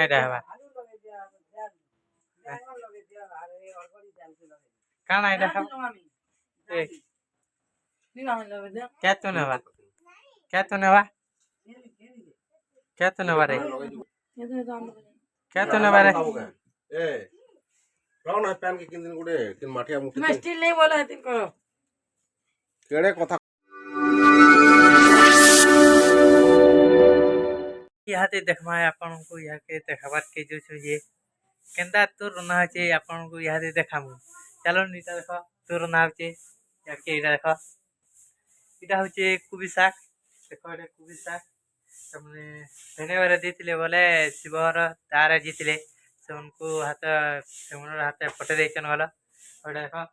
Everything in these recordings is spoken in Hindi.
ଏଇଟା ହେବା କାଣା ଏଇଟା ଖାବ କେତୁ ନେବା କେତୁ ନେବା କେତୁ ନେବାରେ କେତୁ ନେବାରେ ए कौन है पैन के किन दिन गुडे किन माठिया मुठी मैं स्टील नहीं बोला है तिनको केड़े कथा इहाते देखमा आपनको यहाँ के देखाबार के जो छो ये केंदा तोर ना होचे आपनको इहाते देखामु चलो नीता देखो तोर ना होचे याके इडा देखो इडा होचे कुबी शाक देखो एटा कुबी शाक तमने धने बारे दिथिले बोले शिवहर तारे जीतिले से उनको हाथ सेमनर हाथ पटे देचन वाला एटा देखो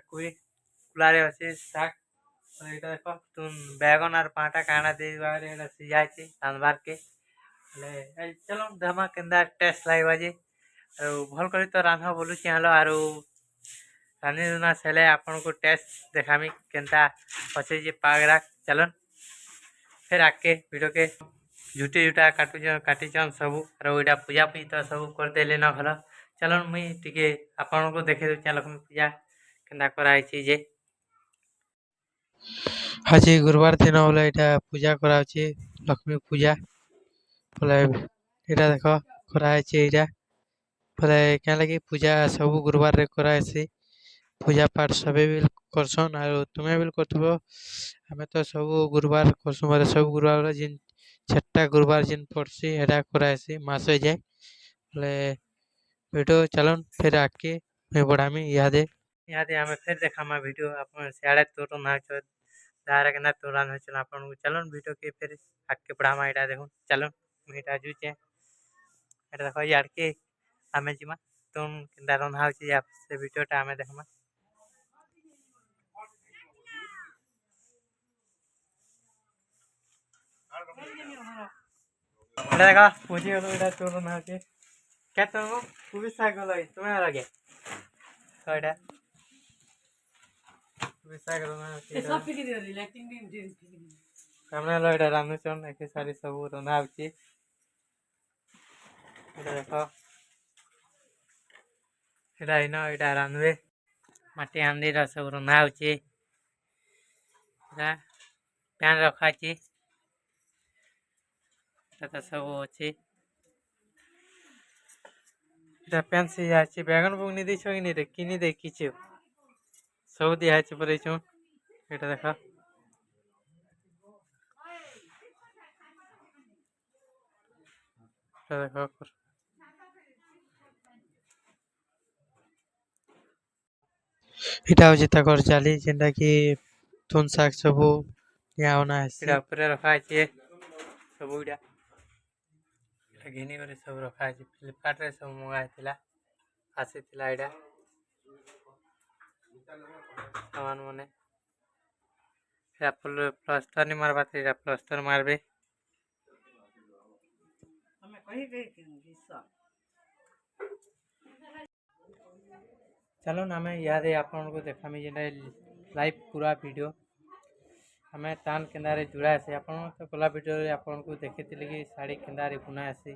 कुबी कुलारे होचे शाक एटा देखो तुम बैगन और पाटा काना दे बारे एटा सिजाय छे सांबार के ले चलो धमा केंदा टेस्ट लाइबा जे और भल करी तो रांधा बोलु चाहलो आरो रानी दुना सेले आपन को टेस्ट देखामी केंता पछे जे पागरा चलन फिर आके वीडियो के झूठी झूठा काटी चन सब और ओइडा पूजा पूजी तो सब कर देले न भल चलन मुई टिके आपन को देखे दउ लक्ष्मी पूजा केंदा कराई छी जे आज गुरुवार दिन बोले एटा पूजा कराउची लक्ष्मी पूजा बोले एटा देखो कराई छी एटा बोले क्या लगी पूजा सब गुरुवार रे कराइसी पूजा पाठ सबे भी करसन और तुम्हें भी करथबो हमें तो सब गुरुवार करसु मारे सब गुरुवार जिन छठा गुरुवार जिन पड़सी एटा कराइसी मास हो जाए बोले वीडियो चलन फिर आके मैं बढ़ामी यादे हमें फिर देखामा वीडियो अपन सियाड़े तो ना दारा के ना तुरान हो चला अपन चलन वीडियो के फिर आके बढ़ामा एटा देखो चलन मीटा जुचे एटा देखो यार के आमे जिमा तुम किंदा रन हाउची या से वीडियो टा आमे देखमा एटा देखो पूजी हलो एटा तो रन हाउची क्या तुम पूरी साग लगे तुम्हें लगे तो एटा पूरी साग रन हाउची ये सब पिक दियो रिलेटिंग भी हमने लो एटा रामचरण एक सारी सब रन हाउची एटा देखो एटा इनो एटा रानवे माटी हांडी रा सब रन हाउची एटा प्यान रखाची एटा सब अछि एटा प्यान से आछि बैगन बुगनी दै छ कि नै रे किनी दे किछु सब दिया अछि परै छु एटा देखा एटा देखा एटा होछि तकर जाली जेंटा कि तुन साग सब या होना है एटा ऊपर रखा अछि सब उडा एटा घेनी करे सब रखा अछि फ्लिपकार्ट रे सब मंगाय थिला आसी थिला एटा सामान मने एटा प्लास्टर नि मारबा एटा प्लास्टर मारबे हमें कहि दे किसा चलो ना मैं याद है आपन को देखामी जेना लाइव पूरा वीडियो हमें तान केंदारे जुड़ा से आपन तो कोला वीडियो रे आपन को देखिथिले कि साड़ी केंदारे बुना आसी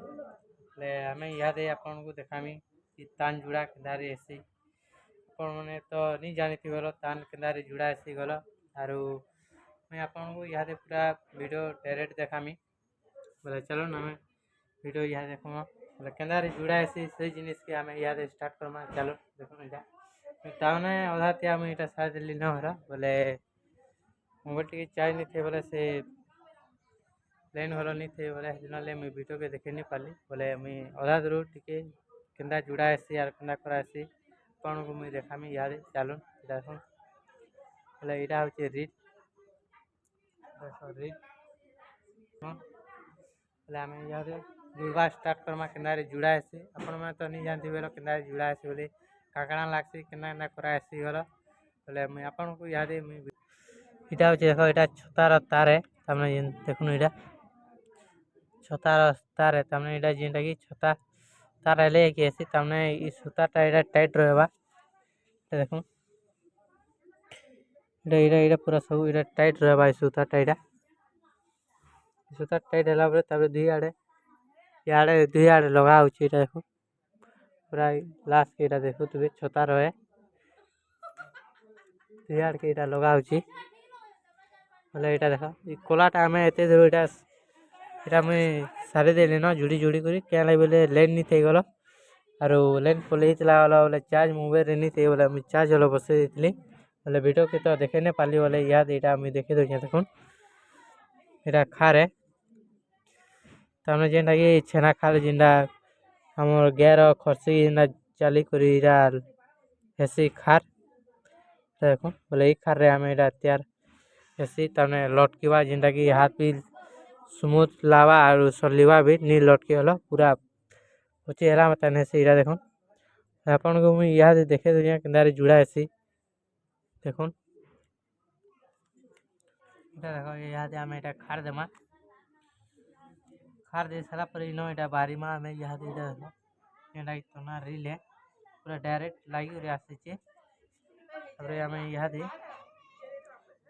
ले हमें याद है आपन को देखामी कि तान जुड़ा केंदारे आसी आपन माने तो नहीं जानिथि गलो तान केंदारे जुड़ा आसी गलो आरो मैं आपन को याद है पूरा वीडियो डायरेक्ट देखामी बोले चलो ना मैं वीडियो याद देखमा बोले केंदारे जुड़ा आसी से जिनिस के हमें याद स्टार्ट करमा चलो देखो एटा ताने अधा त्या मैं एटा साथ दिल्ली न हरा बोले मोबाइल टिके चार्ज नहीं थे बोले से लाइन हलो नहीं थे बोले दिनले मैं वीडियो के देखे नहीं पाली बोले मैं अधा दूर टिके केंदा जुड़ा आसी यार केंदा करा आसी कोन को मैं देखामी याद चालू देखो बोले एटा होचे रीड देखो रीड बोले हमें याद जुड़वा स्टार्ट करमा केंदारे जुड़ा आसी अपन में तो नहीं जानती बोले केंदारे जुड़ा आसी बोले काकड़ा लागसी केना ना करा आसी गलो बोले मैं आपन को याद है मैं इटा होचे देखो इटा छतार तार है तमने देखुन इटा छतार तार है तमने इटा जेंटा कि छता तार ले कि ऐसी तमने ई सूताटा इटा टाइट रहबा देखो इटा इटा पूरा सब इटा टाइट रहबा ई सूताटा इटा सूता टाइट हला परे तबे दी आड़े ଇଆଡ଼େ ଦୁଇ ଆଡ଼େ ଲଗା ହେଉଛି ଏଇଟା ଦେଖ ପୁରା ଲାଷ୍ଟ ଏଇଟା ଦେଖୁଥିବେ ଛତା ରହେ ଦୁଇ ଆଡ଼କେ ଏଇଟା ଲଗା ହେଉଛି ବୋଲେ ଏଇଟା ଦେଖ ଏ କଲାଟା ଆମେ ଏତେ ଦୂର ଏଇଟା ମୁଇଁ ସାରିଦେଲି ନ ଜୁଡ଼ି ଜୁଡ଼ି କରି କେଁ ଲାଗି ବୋଲେ ଲାଇନ୍ ନି ଥାଇଗଲ ଆରୁ ଲାଇନ୍ ପଲେଇଥିଲା ବୋଲେ ଚାର୍ଜ ମୋବାଇଲ୍ରେ ନି ଥାଇ ବୋଲେ ମୁଇଁ ଚାର୍ଜ ହେଲେ ବସେଇ ଦେଇଥିଲି ବୋଲେ ଭିଡ଼ିଓ ତ ଦେଖେଇ ନାଇଁ ପାରିଲି ବୋଲେ ଇହାଦେ ଏଇଟା ମୁଇଁ ଦେଖେଇ ଦେଉଛେଁ ଦେଖୁନ୍ ଏଇଟା ଖାରେ ତାମାନେ ଯେନ୍ଟାକି ଛେନା ଖାରେ ଯେନ୍ଟା ଆମର୍ ଗାଏର ଖର୍ସି ଯେନ୍ଟା ଚାଲିକରି ଏଇଟା ହେସି ଖାର୍ ଦେଖୁନ୍ ବୋଲେ ଏଇ ଖାର୍ରେ ଆମେ ଏଇଟା ତିଆର୍ ହେସି ତାମାନେ ଲଟ୍କିବା ଯେନ୍ଟାକି ହାତ୍ ବି ସ୍ମୁଥ୍ ଲାବା ଆରୁ ସର୍ଲିବା ବି ନି ଲଟ୍କି ଗଲ ପୁରା ପଚି ହେଲା ତାନେ ହେସି ଏଇଟା ଦେଖୁନ୍ ଆପଣଙ୍କୁ ମୁଇଁ ଇହାଦେ ଦେଖେଇ ଦେଉଛେଁ କେନ୍ତାରେ ଜୁଡ଼ା ହେସି ଦେଖୁନ୍ ଏଇଟା ଦେଖ ଇହାଦେ ଆମେ ଏଇଟା ଖାର୍ ଦେମା ଖାର୍ ଦେଇ ସାରିଲା ପରେ ଇନ ଏଇଟା ବାହାରିମା ଆମେ ଇହାଦେ ଏଇଟା ଦେଖ ଯେନ୍ଟାକି ଚନା ରିଲେ ପୁରା ଡାଇରେକ୍ଟ ଲାଗିକରି ଆସିଛେ ତାପରେ ଆମେ ଇହାଦେ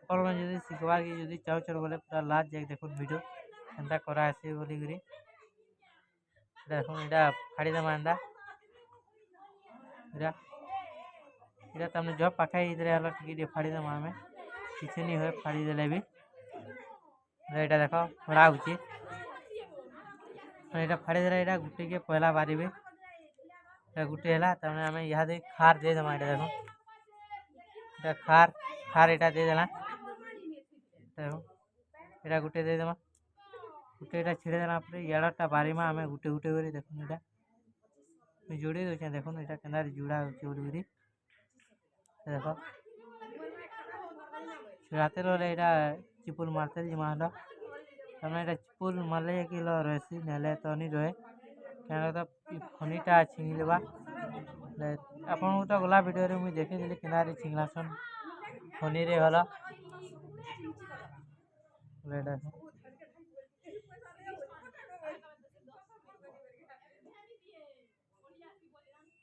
ଆପଣମାନେ ଯଦି ଶିଖ୍ବାର୍କେ ଯଦି ଚାହୁଁଛନ୍ ବୋଲେ ପୁରା ଲାଷ୍ଟ ଯାଇକି ଦେଖୁନ୍ ଭିଡ଼ିଓ କେନ୍ତା କରାହେସି ବୋଲିକରି ଦେଖୁନ୍ ଏଇଟା ଫାଡ଼ିଦେମା ଏନ୍ତା ଏଇଟା ତାମାନେ ଜବ୍ ପାଖେ ହେଇଥିଲେ ହେଲା ଟିକେ ଟିକେ ଫାଡ଼ିଦେମା ଆମେ କିଛି ନି ହୁଏ ଫାଡ଼ିଦେଲେ ବି ଏଇଟା ଦେଖ ଫଡ଼ା ହେଉଛି ଏଇଟା ଫାଡ଼ିଦେଲେ ଏଇଟା ଗୁଟେକେ ପହଲା ବାହାରିବେ ଏଇଟା ଗୁଟେ ହେଲା ତାମାନେ ଆମେ ଇହାଦେ ଖାର୍ ଦେଇଦେମା ଏଇଟା ଦେଖୁନ୍ ଏଇଟା ଖାର୍ ଏଇଟା ଦେଇଦେଲା ଦେଖୁନ୍ ଏଇଟା ଗୁଟେ ଦେଇଦେମା ଗୁଟେ ଏଇଟା ଛିଡ଼େଇ ଦେଲା ପରେ ଇଆଡ଼ଟା ବାହାରିମା ଆମେ ଗୁଟେ ଗୁଟେ କରି ଦେଖୁନ୍ ଏଇଟା ଯୋଡ଼ି ଦେଉଛେଁ ଦେଖୁନ୍ ଏଇଟା କେନ୍ତାରେ ଜୁଡ଼ା ହେଉଛି ବୋଲିକରି ଦେଖ ରାତିରେ ହେଲେ ଏଇଟା ଚିପୁଲ୍ ମାରତେ ଯିମା ହେଲ ତାମାନେ ଏଇଟା ଚିପୁଲ୍ ମାରଲେ ଯାଇକି ରହେସି ନେହେଲେ ତ ନି ରହେ କାରଣ ତ ଫନିଟା ଛିଙ୍ଗିଲବା ଆପଣଙ୍କୁ ତ ଗଲା ଭିଡ଼ିଓରେ ମୁଇଁ ଦେଖେଇଦେଲି କେନ୍ତାରେ ଛିଙ୍ଗଲାସନ୍ ଫନିରେ ଗଲା ଏଇଟା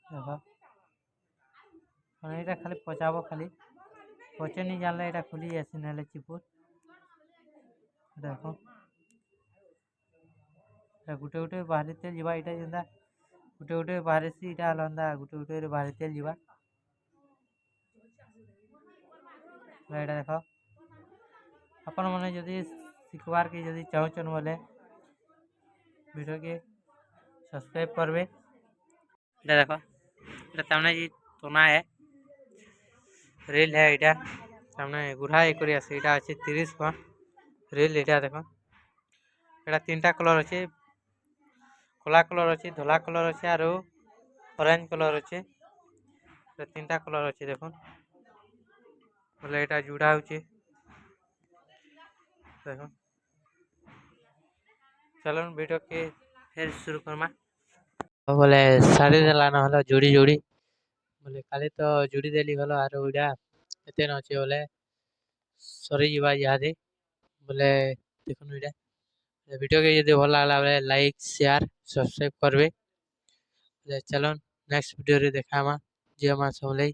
ଦେଖ ଏଇଟା ଖାଲି ପଚାବ ଖାଲି ପଚେ ନି ଜାଣିଲେ ଏଇଟା ଖୁଲି ଯାସି ନେଲେ ଚିପୁଲ୍ ଦେଖ ଏଇଟା ଗୁଟେ ଗୁଟେ ବାହାରିତେ ଯିବା ଏଇଟା ଯେନ୍ତା ଗୁଟେ ଗୁଟେ ବାହାରିସି ଏଇଟା ହେଲା ଏନ୍ତା ଗୁଟେ ଗୁଟେ ବାହାରିତେ ଯିବା ଏଇଟା ଦେଖ ଆପଣମାନେ ଯଦି ଶିଖ୍ବାର୍କେ ଯଦି ଚାହୁଁଛନ୍ ବୋଲେ ଭିଡ଼ିଓକେ ସବସ୍କ୍ରାଇବ୍ କରବେ ଏଇଟା ଦେଖ ଏଇଟା ତାମାନେ ଯେ ତନା ହେ ରିଲ୍ ହେ ଏଇଟା ତାମାନେ ଗୁଢ଼ା ହେଇକରି ଆସି ଏଇଟା ଅଛି 30 ଟଙ୍କା ରିଲ୍ ଏଇଟା ଦେଖ ଏଇଟା ତିନିଟା କଲର୍ ଅଛି କଲା କଲର୍ ଅଛି ଧଲା କଲର୍ ଅଛି ଆରୁ ଅରେଞ୍ଜ କଲର୍ ଅଛି ତିନିଟା କଲର୍ ଅଛି ଦେଖୁନ୍ ବୋଲେ ଏଇଟା ଜୁଡ଼ା ହେଉଛି ଦେଖ ଚାଲୁନ୍ ଭିଡ଼ିଓକେ ଫେର୍ शुरू କର୍ମା ବୋଲେ ଶାଢ଼ୀ ଦେଲା ନହେଲେ ଯୋଡ଼ି ଯୋଡ଼ି ବୋଲେ କାଲି ତ ଯୋଡ଼ି ଦେଲି ଗଲ ଆରୁ ଏଇଟା ଏତେ ନ ଅଛି ବୋଲେ ସରିଯିବା ଇହାଦେ ବୋଲେ ଦେଖୁନ୍ ଏଇଟା ଭିଡ଼ିଓକେ ଯଦି ଭଲ ଲାଗଲା ବୋଲେ ଲାଇକ୍ ସେୟାର ସବସ୍କ୍ରାଇବ୍ କରବେ ଚାଲୁନ୍ ନେକ୍ସଟ ଭିଡ଼ିଓରେ ଦେଖାହେମା ଜୟ ମା ସମଲେଇ।